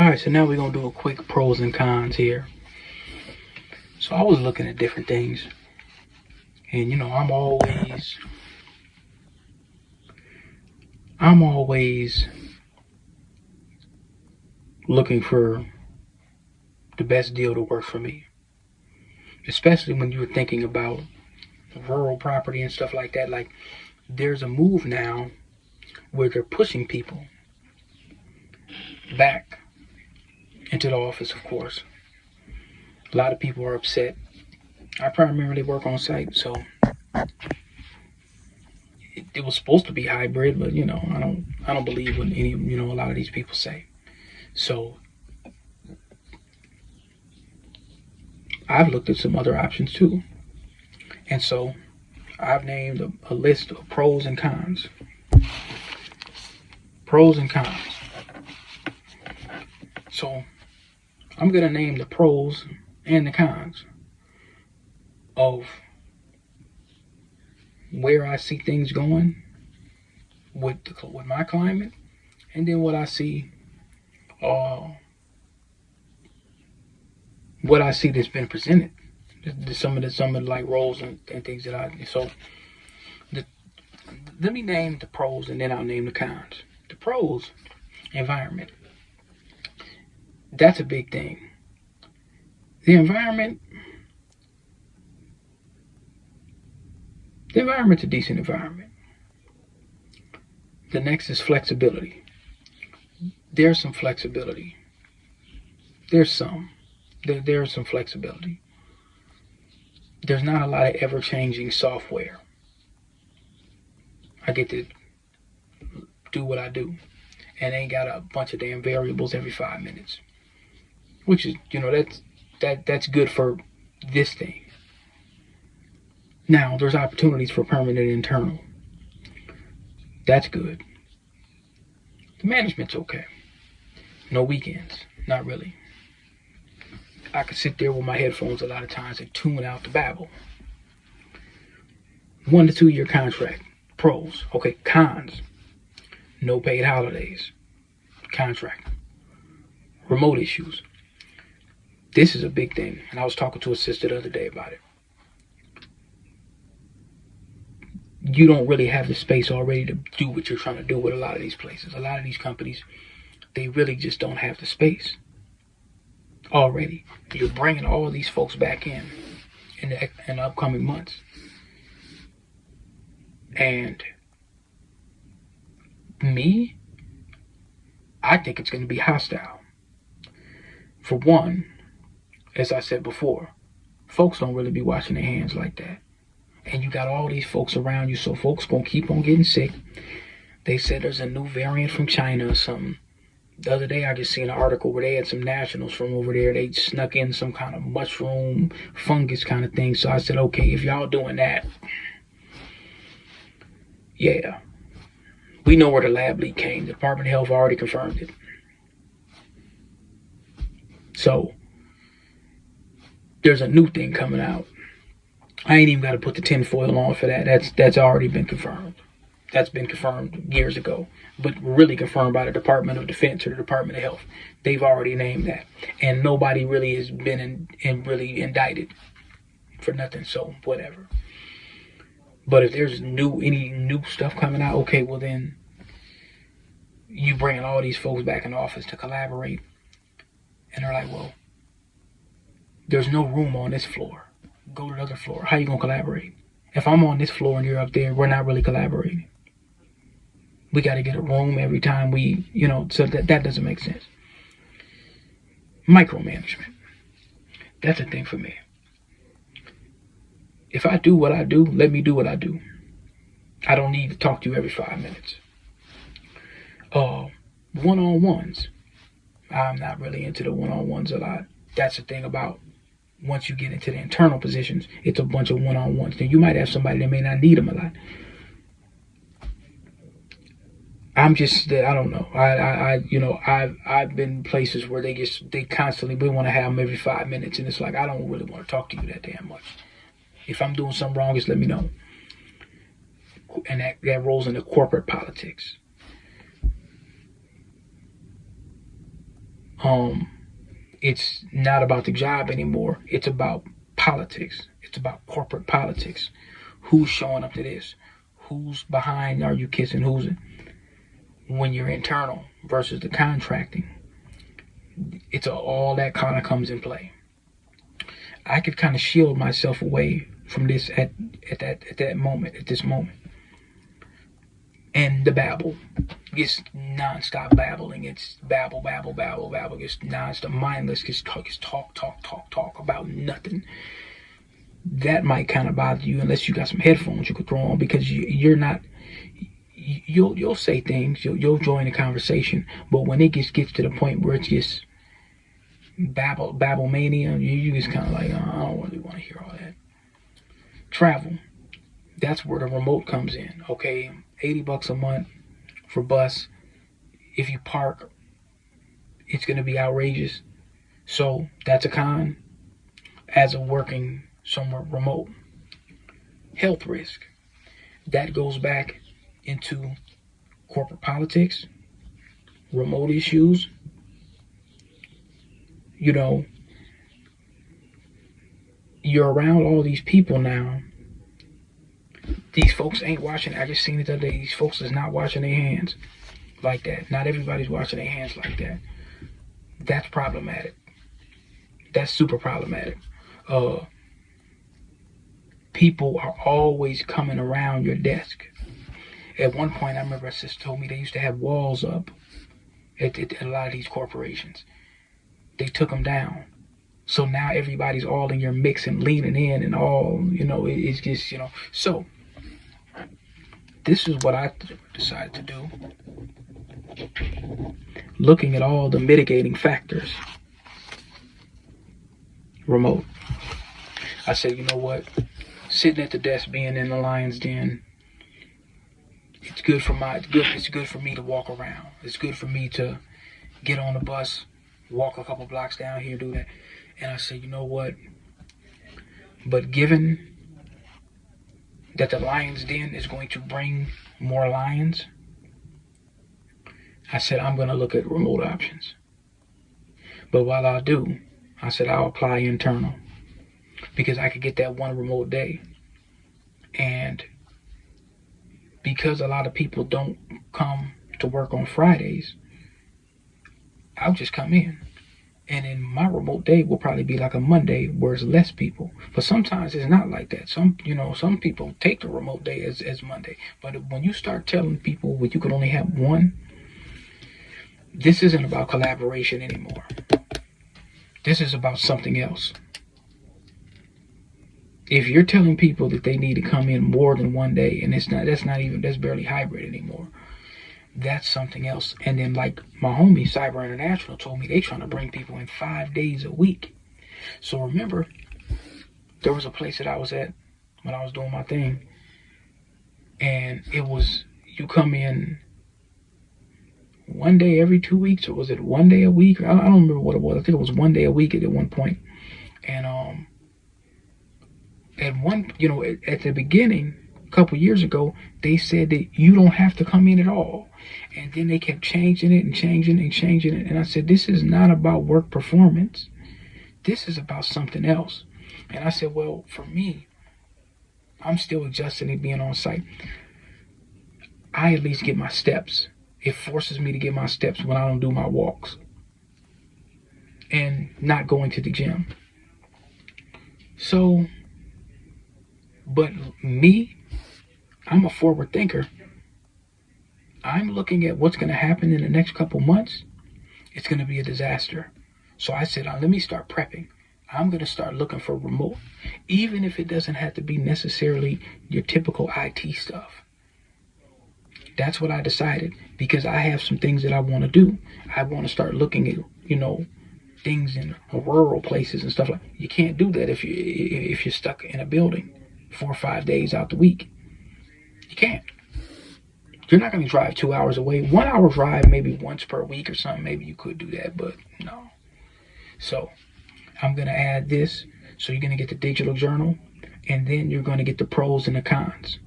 Alright, so now we're going to do a quick pros and cons here. So I was looking at different things. And, I'm always looking for the best deal to work for me. Especially when you're thinking about rural property and stuff like that. Like, there's a move now where they're pushing people back into the office, of course. A lot of people are upset. I primarily work on site, so it was supposed to be hybrid, but I don't believe what a lot of these people say. So I've looked at some other options too, and so I've named a list of pros and cons. Pros and cons. So I'm gonna name the pros and the cons of where I see things going with my climate, and then what I see that's been presented. Some of the like roles and things that let me name the pros and then I'll name the cons. The pros, environment. That's a big thing. The environment's a decent environment. The next is flexibility. There's some flexibility. There's some flexibility. There's not a lot of ever-changing software. I get to do what I do, and ain't got a bunch of damn variables every 5 minutes, which is that's good for this thing. Now there's opportunities for permanent internal. That's good. The management's okay. No weekends, not really. I could sit there with my headphones a lot of times and tune out the babble. 1 to 2 year contract. Pros. Okay, cons. No paid holidays. Contract. Remote issues. This is a big thing, and I was talking to a sister the other day about it. You don't really have the space already to do what you're trying to do with a lot of these places. A lot of these companies, they really just don't have the space already. You're bringing all these folks back in the upcoming months. And me, I think it's going to be hostile. For one, as I said before, folks don't really be washing their hands like that. And you got all these folks around you, so folks going to keep on getting sick. They said there's a new variant from China or something. The other day I just seen an article where they had some nationals from over there. They snuck in some kind of mushroom, fungus kind of thing. So I said, okay, if y'all doing that, yeah, we know where the lab leak came. The Department of Health already confirmed it. So there's a new thing coming out. I ain't even got to put the tinfoil on for that. That's already been confirmed. That's been confirmed years ago, but really confirmed by the Department of Defense or the Department of Health. They've already named that, and nobody really has been really indicted for nothing. So whatever. But if there's any new stuff coming out, okay, well then you bringing all these folks back in the office to collaborate, and they're like, well, there's no room on this floor. Go to the other floor. How you gonna collaborate? If I'm on this floor and you're up there, we're not really collaborating. We got to get a room every time we, so that doesn't make sense. Micromanagement. That's a thing for me. If I do what I do, let me do what I do. I don't need to talk to you every 5 minutes. One-on-ones. I'm not really into the one-on-ones a lot. That's the thing about once you get into the internal positions, it's a bunch of one-on-ones. Then you might have somebody that may not need them a lot. I don't know. I've been places where they constantly, we want to have them every 5 minutes, and it's like, I don't really want to talk to you that damn much. If I'm doing something wrong, just let me know. And that rolls into corporate politics. It's not about the job anymore. It's about politics. It's about corporate politics. Who's showing up to this? Who's behind? Are you kissing? Who's when you're internal versus the contracting? All that kind of comes in play. I could kind of shield myself away from this at this moment. And the babble. It's non-stop babbling. It's babble. It's non-stop mindless. Just talk about nothing. That might kind of bother you unless you got some headphones you could throw on, because you're not. You'll say things. You'll join the conversation, but when it gets to the point where it's just babble mania, you just kind of like, oh, I don't really want to hear all that. Travel. That's where the remote comes in. Okay, $80 a month for bus. If you park, it's going to be outrageous. So that's a con as of working somewhere remote. Health risk. That goes back into corporate politics, remote issues. You know, you're around all these people now. These folks ain't washing. I just seen it the other day. These folks is not washing their hands like that. Not everybody's washing their hands like that. That's problematic. That's super problematic. People are always coming around your desk. At one point, I remember a sister told me they used to have walls up at a lot of these corporations. They took them down. So now everybody's all in your mix and leaning in and all, it's just, So, this is what I decided to do. Looking at all the mitigating factors. Remote. I said, you know what? Sitting at the desk, being in the lion's den, it's good for me to walk around. It's good for me to get on the bus, walk a couple blocks down here, do that. And I said, you know what? But given that the lion's den is going to bring more lions, I said, I'm going to look at remote options. But while I do, I said, I'll apply internal, because I could get that one remote day. And because a lot of people don't come to work on Fridays, I'll just come in. And then my remote day will probably be like a Monday where it's less people. But sometimes it's not like that. Some people take the remote day as Monday. But when you start telling people that you can only have one, this isn't about collaboration anymore. This is about something else. If you're telling people that they need to come in more than one day, and that's barely hybrid anymore. That's something else. And then, like my homie Cyber International told me, they trying to bring people in 5 days a week. So remember, there was a place that I was at when I was doing my thing, and it was, you come in one day every 2 weeks, or was it one day a week? I don't remember what it was. I think it was one day a week at one point. And at the beginning, a couple years ago, they said that you don't have to come in at all. And then they kept changing it. And I said, this is not about work performance. This is about something else. And I said, well, for me, I'm still adjusting to being on site. I at least get my steps. It forces me to get my steps when I don't do my walks and not going to the gym. So, but me, I'm a forward thinker. I'm looking at what's going to happen in the next couple months. It's going to be a disaster. So I said, let me start prepping. I'm going to start looking for remote, even if it doesn't have to be necessarily your typical IT stuff. That's what I decided, because I have some things that I want to do. I want to start looking at, things in rural places and stuff like that. You can't do that if you're stuck in a building 4 or 5 days out the week. You can't. You're not going to drive 2 hours away. 1 hour drive maybe once per week or something. Maybe you could do that, but no. So I'm going to add this. So you're going to get the digital journal, and then you're going to get the pros and the cons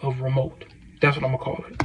of remote. That's what I'm going to call it.